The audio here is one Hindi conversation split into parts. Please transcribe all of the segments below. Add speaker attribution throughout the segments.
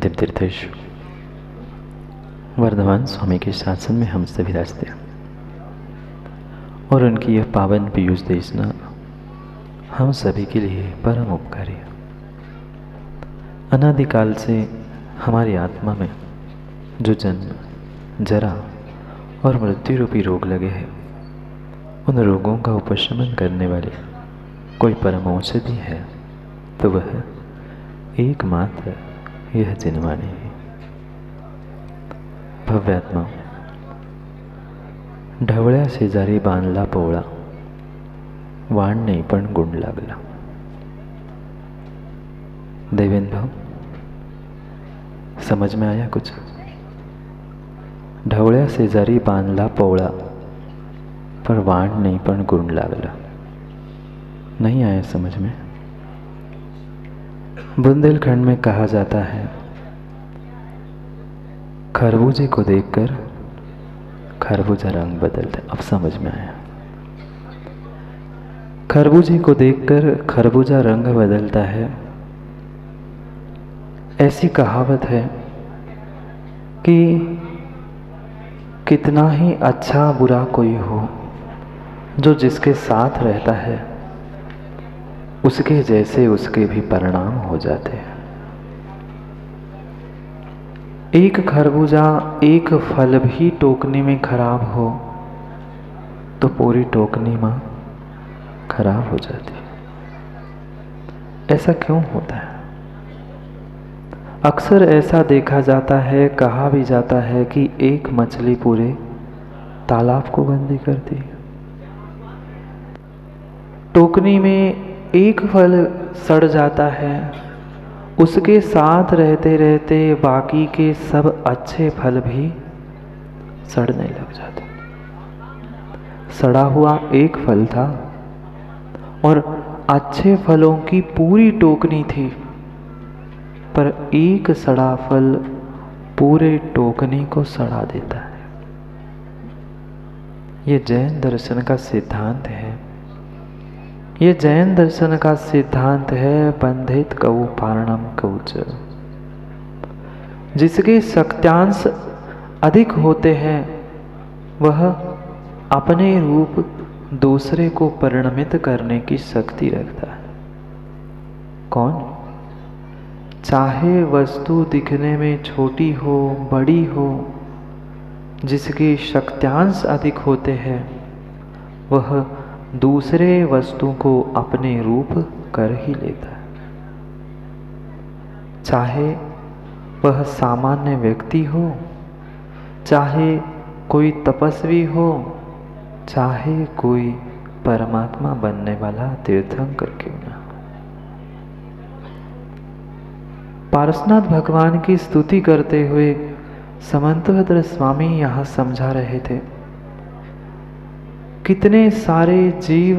Speaker 1: सत्य तीर्थेश्वर वर्धमान स्वामी के शासन में हम सभी रास्ते और उनकी यह पावन पीयूष देशना हम सभी के लिए परम उपकारी है। अनादिकाल से हमारी आत्मा में जो जन्म, जरा और मृत्यु रूपी रोग लगे हैं, उन रोगों का उपशमन करने वाली कोई परम औषधि है तो वह एकमात्र यह जिनवाणी है। भव्यात्मा ढवळ्या शेजारी बांधला पोवळा, वाण नाही पण गुण लागला। देवेंद्र भाव, समझ में आया कुछ? ढवळ्या शेजारी बांधला पोवळा, पर वाण नहीं पण गुण लागला। नहीं आया समझ में? बुंदेलखंड में कहा जाता है, खरबूजे को देखकर खरबूजा रंग बदलता है। अब समझ में आया। खरबूजे को देखकर खरबूजा रंग बदलता है। ऐसी कहावत है कि कितना ही अच्छा बुरा कोई हो, जो जिसके साथ रहता है उसके जैसे उसके भी परिणाम हो जाते हैं। एक खरबूजा, एक फल भी टोकनी में खराब हो तो पूरी टोकनी मां खराब हो जाती है। ऐसा क्यों होता है? अक्सर ऐसा देखा जाता है, कहा भी जाता है कि एक मछली पूरे तालाब को गंदी करती है। टोकनी में एक फल सड़ जाता है, उसके साथ रहते रहते बाकी के सब अच्छे फल भी सड़ने लग जाते। सड़ा हुआ एक फल था और अच्छे फलों की पूरी टोकनी थी, पर एक सड़ा फल पूरे टोकनी को सड़ा देता है। ये जैन दर्शन का सिद्धांत है। ये जैन दर्शन का सिद्धांत है, बंधित कवु पारणम कवच। जिसके शक्त्यांश अधिक होते हैं वह अपने रूप दूसरे को परिणमित करने की शक्ति रखता है। कौन? चाहे वस्तु दिखने में छोटी हो, बड़ी हो, जिसके शक्त्यांश अधिक होते हैं वह दूसरे वस्तु को अपने रूप कर ही लेता है। चाहे वह सामान्य व्यक्ति हो, चाहे कोई तपस्वी हो, चाहे कोई परमात्मा बनने वाला तीर्थंकर क्यों ना। पारसनाथ भगवान की स्तुति करते हुए समंतभद्र स्वामी यहाँ समझा रहे थे, कितने सारे जीव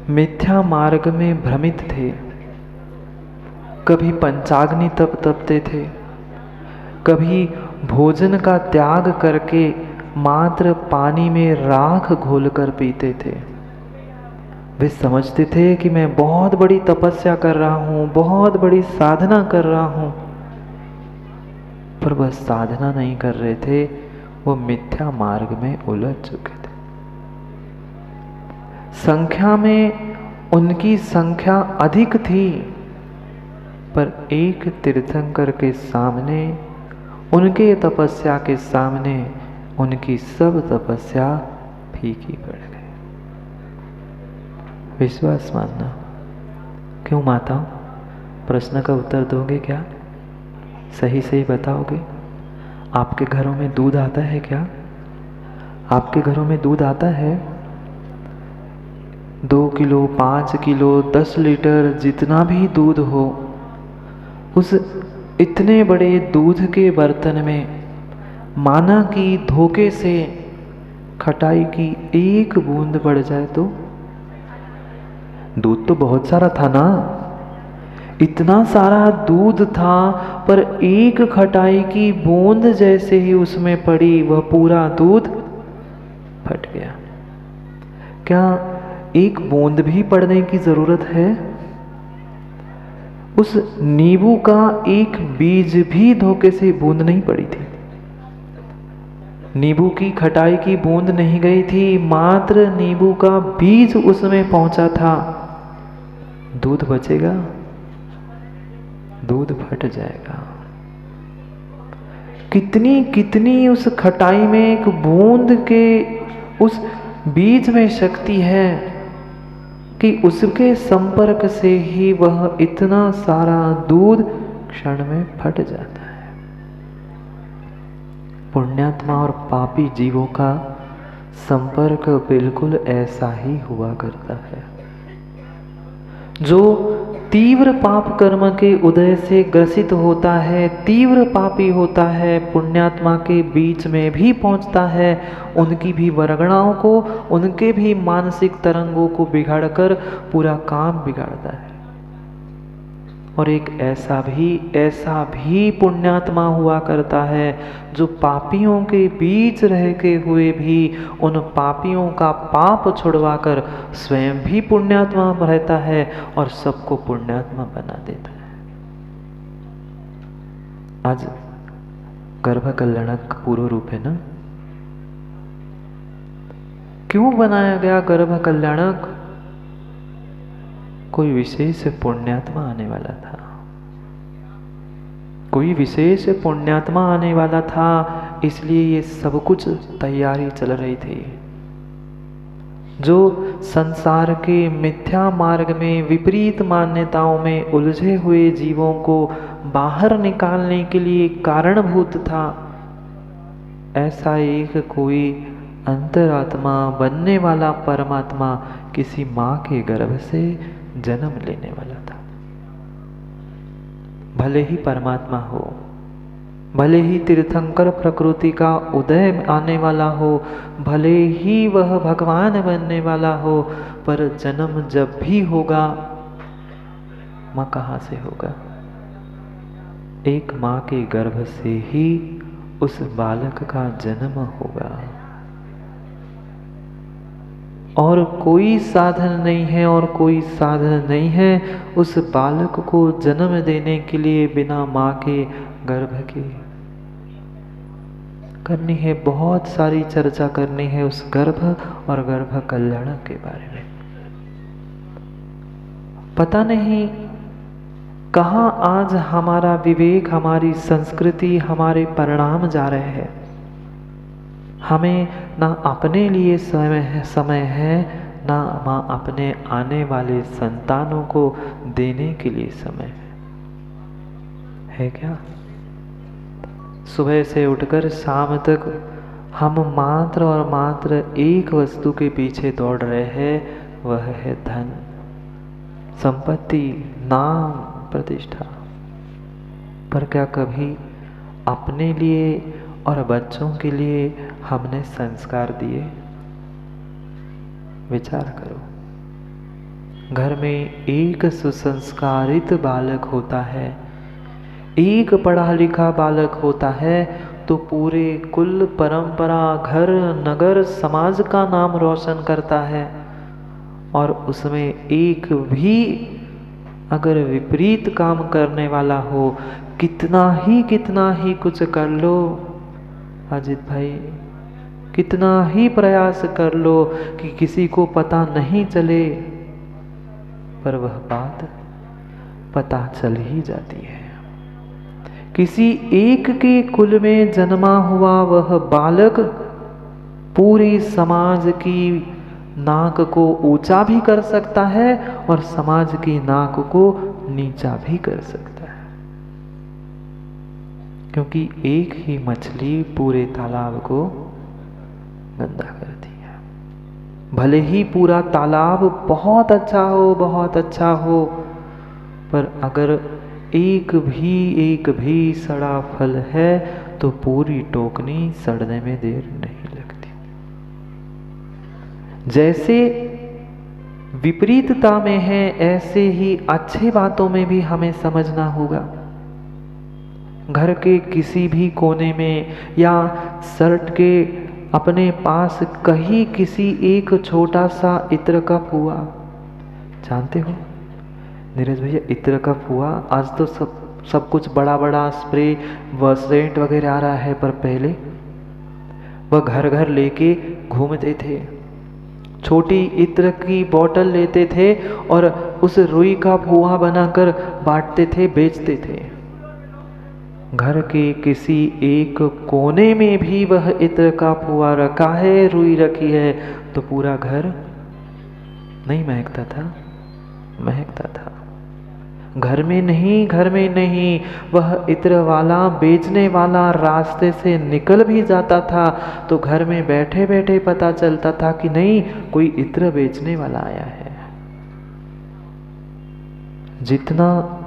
Speaker 1: मिथ्या मार्ग में भ्रमित थे। कभी पंचाग्नि तप तपते थे, कभी भोजन का त्याग करके मात्र पानी में राख घोलकर पीते थे। वे समझते थे कि मैं बहुत बड़ी तपस्या कर रहा हूँ, बहुत बड़ी साधना कर रहा हूँ, पर वह साधना नहीं कर रहे थे, वो मिथ्या मार्ग में उलझ चुके थे। संख्या में उनकी संख्या अधिक थी, पर एक तीर्थंकर के सामने, उनके तपस्या के सामने उनकी सब तपस्या फीकी पड़ गई। विश्वास मानना। क्यों माताओं? प्रश्न का उत्तर दोगे क्या? सही सही बताओगे? आपके घरों में दूध आता है क्या? आपके घरों में दूध आता है? 2 किलो, 5 किलो, 10 लीटर, जितना भी दूध हो, उस इतने बड़े दूध के बर्तन में माना कि धोखे से खटाई की एक बूंद पड़ जाए तो दूध तो बहुत सारा था ना। इतना सारा दूध था, पर एक खटाई की बूंद जैसे ही उसमें पड़ी, वह पूरा दूध फट गया। क्या एक बूंद भी पड़ने की जरूरत है? उस नींबू का एक बीज भी धोखे से बूंद नहीं पड़ी थी। नींबू की खटाई की बूंद नहीं गई थी, मात्र नींबू का बीज उसमें पहुंचा था। दूध बचेगा? दूध फट जाएगा। कितनी कितनी उस खटाई में एक बूंद के उस बीज में शक्ति है कि उसके संपर्क से ही वह इतना सारा दूध क्षण में फट जाता है। पुण्यात्मा और पापी जीवों का संपर्क बिल्कुल ऐसा ही हुआ करता है। जो तीव्र पाप कर्म के उदय से ग्रसित होता है, तीव्र पापी होता है, पुण्यात्मा के बीच में भी पहुंचता है, उनकी भी वरगणाओं को, उनके भी मानसिक तरंगों को बिगाड़कर पूरा काम बिगाड़ता है। और एक ऐसा भी पुण्यात्मा हुआ करता है जो पापियों के बीच रह के हुए भी उन पापियों का पाप छुड़वाकर स्वयं भी पुण्यात्मा रहता है और सबको पुण्यात्मा बना देता है। आज गर्भ कल्याणक पूर्व रूप है ना? क्यों बनाया गया गर्भ कल्याणक? कोई विशेष पुण्यात्मा आने वाला था, कोई विशेष पुण्यात्मा आने वाला था, इसलिए ये सब कुछ तैयारी चल रही थी। जो संसार के मिथ्या मार्ग में, विपरीत मान्यताओं में उलझे हुए जीवों को बाहर निकालने के लिए कारणभूत था, ऐसा एक कोई अंतरात्मा बनने वाला परमात्मा किसी माँ के गर्भ से जन्म लेने वाला था। भले ही परमात्मा हो, भले ही तीर्थंकर प्रकृति का उदय आने वाला हो, भले ही वह भगवान बनने वाला हो, पर जन्म जब भी होगा, माँ कहाँ से होगा? एक माँ के गर्भ से ही उस बालक का जन्म होगा। और कोई साधन नहीं है, और कोई साधन नहीं है उस बालक को जन्म देने के लिए बिना माँ के गर्भ के। करनी है बहुत सारी चर्चा करनी है उस गर्भ और गर्भ कल्याण के बारे में। पता नहीं कहाँ आज हमारा विवेक, हमारी संस्कृति, हमारे परिणाम जा रहे हैं। हमें ना अपने लिए समय है, ना अपने आने वाले संतानों को देने के लिए समय है क्या? सुबह से उठकर शाम तक हम मात्र और मात्र एक वस्तु के पीछे दौड़ रहे हैं, वह है धन, संपत्ति, नाम, प्रतिष्ठा। पर क्या कभी अपने लिए और बच्चों के लिए हमने संस्कार दिए? विचार करो। घर में एक सुसंस्कारित बालक होता है, एक पढ़ा लिखा बालक होता है, तो पूरे कुल, परंपरा, घर, नगर, समाज का नाम रोशन करता है। और उसमें एक भी अगर विपरीत काम करने वाला हो, कितना ही कुछ कर लो अजित भाई, कितना ही प्रयास कर लो कि किसी को पता नहीं चले, पर वह बात पता चल ही जाती है। किसी एक के कुल में जन्मा हुआ वह बालक पूरी समाज की नाक को ऊंचा भी कर सकता है और समाज की नाक को नीचा भी कर सकता है, क्योंकि एक ही मछली पूरे तालाब को गंदा करती है। भले ही पूरा तालाब बहुत अच्छा हो, पर अगर एक भी सड़ा फल है तो पूरी टोकनी सड़ने में देर नहीं लगती। जैसे विपरीतता में है, ऐसे ही अच्छी बातों में भी हमें समझना होगा। घर के किसी भी कोने में या शर्ट के अपने पास कहीं किसी एक छोटा सा इत्र कप हुआ, जानते हो, नीरज भैया, इत्र का फुआ, आज तो सब कुछ बड़ा बड़ा स्प्रे व सेंट वगैरह आ रहा है, पर पहले वह घर घर लेके घूमते थे, छोटी इत्र की बोतल लेते थे और उस रुई का फुआ बनाकर बांटते थे, बेचते थे। घर के किसी एक कोने में भी वह इत्र का फुआ रखा है, रुई रखी है, तो पूरा घर नहीं महकता था? महकता था। घर में नहीं, वह इत्र वाला, बेचने वाला रास्ते से निकल भी जाता था तो घर में बैठे बैठे पता चलता था कि नहीं, कोई इत्र बेचने वाला आया है। जितना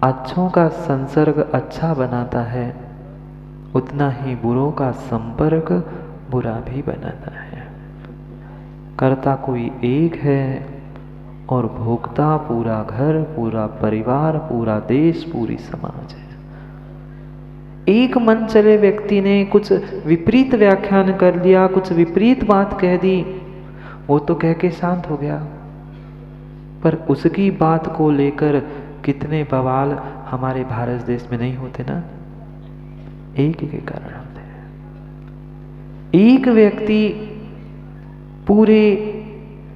Speaker 1: अच्छों का संसर्ग अच्छा बनाता है, उतना ही बुरों का संपर्क बुरा भी बनाता है। कर्ता कोई एक है और भोक्ता पूरा घर, पूरा परिवार, पूरा देश, पूरी समाज है। एक मन चले व्यक्ति ने कुछ विपरीत व्याख्यान कर लिया, कुछ विपरीत बात कह दी, वो तो कह के शांत हो गया, पर उसकी बात को लेकर कितने बवाल हमारे भारत देश में नहीं होते ना? एक ही के कारण होते हैं। एक व्यक्ति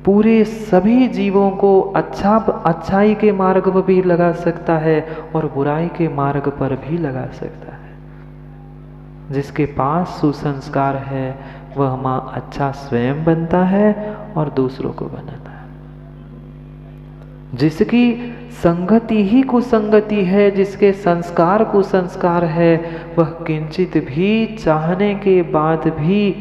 Speaker 1: पूरे सभी जीवों को अच्छाई के मार्ग पर भी लगा सकता है और बुराई के मार्ग पर भी लगा सकता है। जिसके पास सुसंस्कार है वह माँ अच्छा स्वयं बनता है और दूसरों को बनाता है। जिसकी संगति ही कुसंगति है, जिसके संस्कार कुसंस्कार है, वह किंचित भी चाहने के बाद भी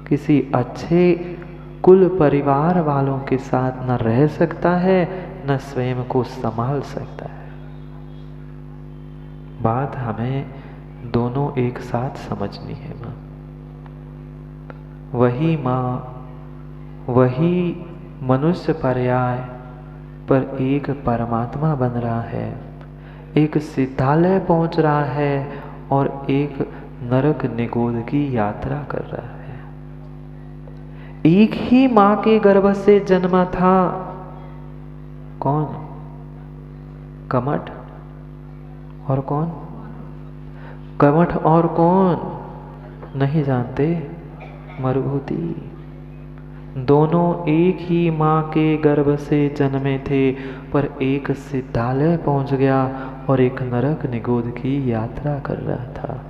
Speaker 1: किसी अच्छे कुल परिवार वालों के साथ न रह सकता है, न स्वयं को संभाल सकता है। बात हमें दोनों एक साथ समझनी है माँ। वही माँ, वही मनुष्य पर्याय पर एक परमात्मा बन रहा है, एक सिद्धालय पहुंच रहा है और एक नरक निगोद की यात्रा कर रहा है। एक ही माँ के गर्भ से जन्मा था कौन? कमठ और कौन? कमठ और कौन? नहीं जानते? मरुभूति। दोनों एक ही माँ के गर्भ से जन्मे थे, पर एक सिद्धालय पहुंच गया और एक नरक निगोद की यात्रा कर रहा था।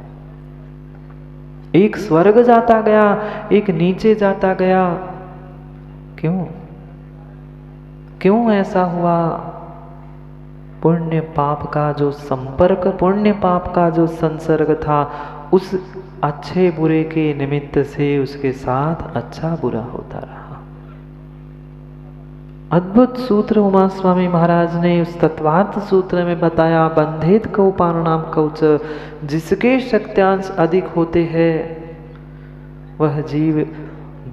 Speaker 1: एक स्वर्ग जाता गया, एक नीचे जाता गया। क्यों ऐसा हुआ? पुण्य पाप का जो संपर्क, पुण्य पाप का जो संसर्ग था, उस अच्छे बुरे के निमित्त से उसके साथ अच्छा बुरा होता रहा। अद्भुत सूत्र उमा स्वामी महाराज ने उस तत्वार्थ सूत्र में बताया, बंधेत कौ पारणाम कौच, जिसके शक्त्यांश अधिक होते हैं वह जीव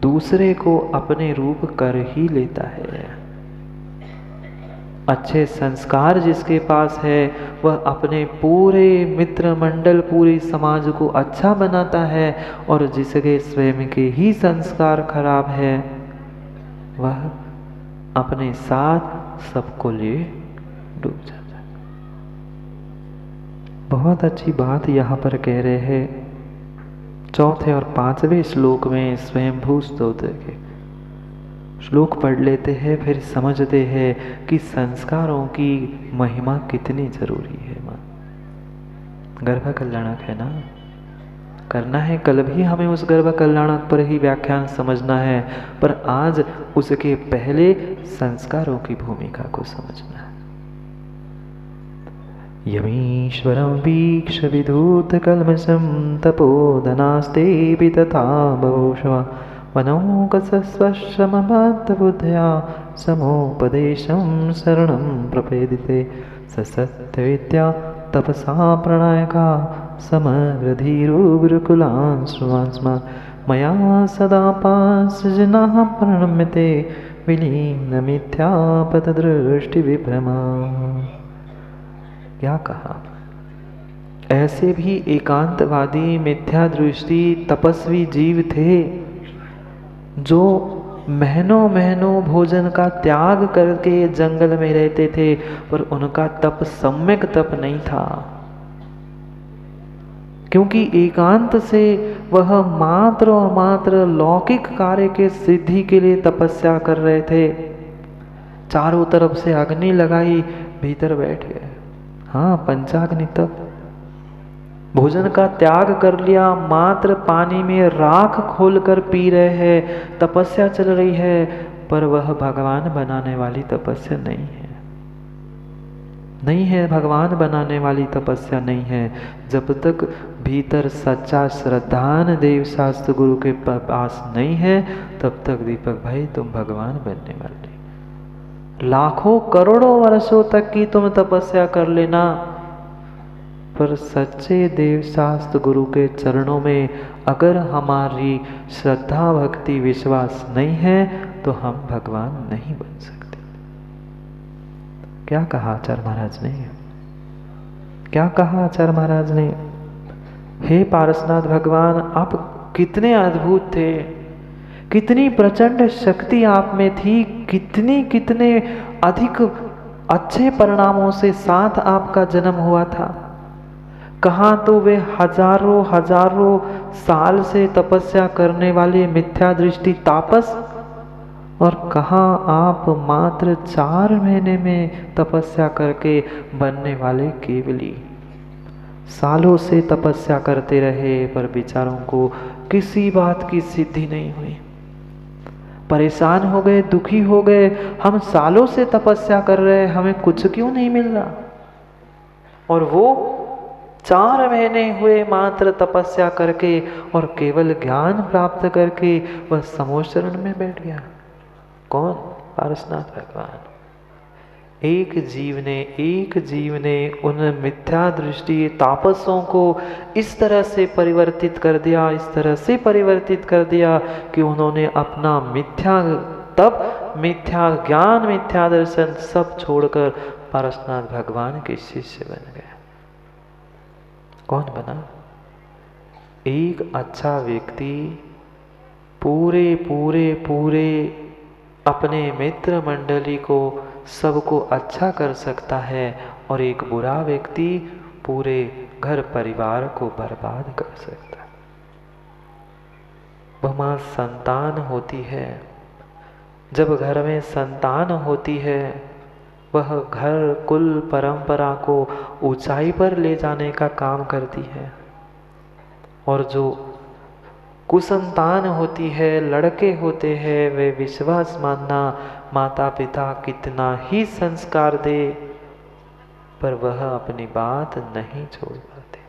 Speaker 1: दूसरे को अपने रूप कर ही लेता है। अच्छे संस्कार जिसके पास है वह अपने पूरे मित्र मंडल, पूरी समाज को अच्छा बनाता है, और जिसके स्वयं के ही संस्कार खराब है वह अपने साथ सबको लिए डूब जाता है। बहुत अच्छी बात यहाँ पर कह रहे हैं। चौथे और पांचवें श्लोक में स्वयंभू स्तोत्र के श्लोक पढ़ लेते हैं, फिर समझते हैं कि संस्कारों की महिमा कितनी जरूरी है। माँ गर्भ कल्याणक है ना, करना है। कल भी हमें उस गर्भ कल्याणक पर ही व्याख्यान समझना है, पर आज उसके पहले संस्कारों की भूमिका को समझना है। यमीश्वरं वीक्ष विधूत कल्मषं तपोधनास्ते भी तथा बहुषवा मनोकसस्वशमबद्धबुद्धया समोपदेशं शरणं प्रपेदिते ससत्यविद्या तपसा प्रणयका समग्रधीरो गुरुकुलांश्रुवांस्मा मया सदा पासजनाः प्रणम्यते विलीनमिथ्यापतदृष्टिविभ्रमा। क्या कहा? ऐसे भी एकांतवादी मिथ्या दृष्टि तपस्वी जीव थे जो महीनों महीनों भोजन का त्याग करके जंगल में रहते थे, पर उनका तप सम्यक तप नहीं था, क्योंकि एकांत से वह मात्र और मात्र लौकिक कार्य के सिद्धि के लिए तपस्या कर रहे थे। चारों तरफ से अग्नि लगाई, भीतर बैठ गए। हाँ, पंचाग्नि तप। भोजन का त्याग कर लिया, मात्र पानी में राख खोलकर पी रहे हैं, तपस्या चल रही है, पर वह भगवान बनाने वाली तपस्या नहीं है। नहीं है, भगवान बनाने वाली तपस्या नहीं है। जब तक भीतर सच्चा श्रद्धान देव शास्त्र गुरु के पास नहीं है, तब तक दीपक भाई तुम भगवान बनने वाले। लाखों करोड़ों वर्षों तक की तुम तपस्या कर लेना, पर सच्चे देव शास्त्र गुरु के चरणों में अगर हमारी श्रद्धा भक्ति विश्वास नहीं है, तो हम भगवान नहीं बन सकते। क्या कहा आचार्य महाराज ने? क्या कहा आचार्य महाराज ने? हे पारसनाथ भगवान, आप कितने अद्भुत थे, कितनी प्रचंड शक्ति आप में थी, कितने अधिक अच्छे परिणामों से साथ आपका जन्म हुआ था। कहाँ तो वे हजारों साल से तपस्या करने वाले मिथ्या दृष्टि तापस, और कहाँ आप मात्र 4 महीने में तपस्या करके बनने वाले केवली। सालों से तपस्या करते रहे, पर बेचारों को किसी बात की सिद्धि नहीं हुई। परेशान हो गए, दुखी हो गए, हम सालों से तपस्या कर रहे हैं, हमें कुछ क्यों नहीं मिल रहा। और वो 4 महीने हुए मात्र तपस्या करके और केवल ज्ञान प्राप्त करके वह समोशरण में बैठ गया। कौन? पारसनाथ भगवान। एक जीव ने उन मिथ्या दृष्टि तापसों को इस तरह से परिवर्तित कर दिया कि उन्होंने अपना मिथ्या तप, मिथ्या ज्ञान, मिथ्या दर्शन सब छोड़कर पारसनाथ भगवान के शिष्य बन गए। कौन बना? एक अच्छा व्यक्ति पूरे अपने मित्र मंडली को, सबको अच्छा कर सकता है, और एक बुरा व्यक्ति पूरे घर परिवार को बर्बाद कर सकता है। वह मां संतान होती है। जब घर में संतान होती है, वह घर कुल परंपरा को ऊंचाई पर ले जाने का काम करती है। और जो कुसंतान होती है, लड़के होते हैं, वे विश्वास मानना माता पिता कितना ही संस्कार दे, पर वह अपनी बात नहीं छोड़ पाते।